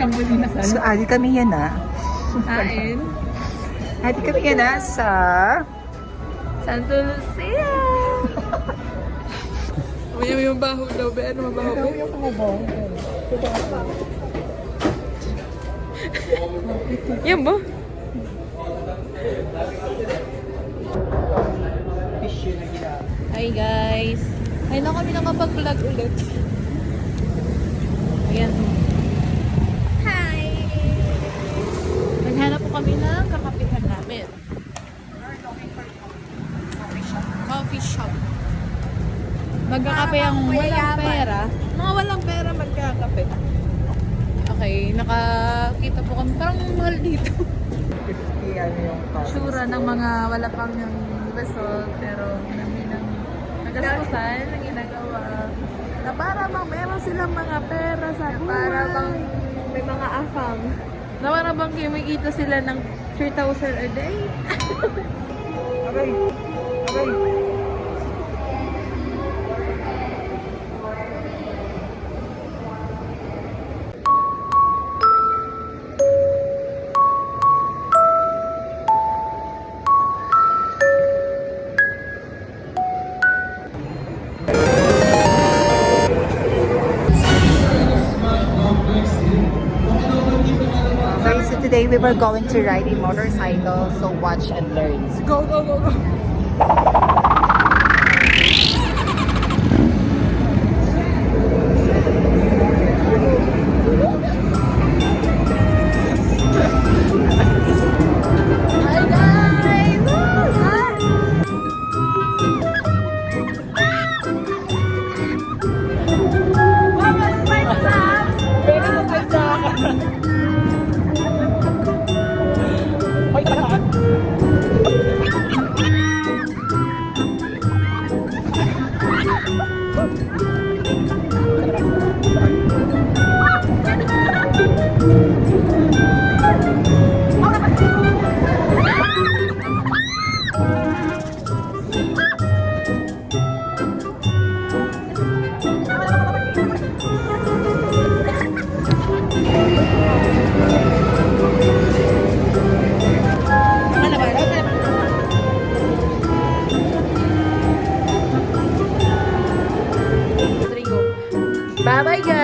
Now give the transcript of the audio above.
Kambali na So, adi kami yan na. Kain. Adi kami yan na sa... Santo Lucia! Uy, yung baho daw, be. Ano mabaho, be? Yung kumabaw. Yan ba? Hi guys! Ay na kami nakapag-vlog ulit. Ayan. Hi! Naghanap po kami ng kakapihan namin. Coffee shop. Magkakape ang walang pera. Mga walang pera magkakape. Okay, nakakita po kami. Parang mahal dito. 50 ano yung Tsura ng mga wala pang yung result pero namin ng nagastusan na ginagawa. Na para bang meron silang mga pera sa buhay. Para bang may mga afam. Na para bang kumikita sila ng 3,000 a day. Aray! Aray! Okay, so today we were going to ride a motorcycle, so watch and learn. Go, go, go, go. Hi guys! Bye bye guys!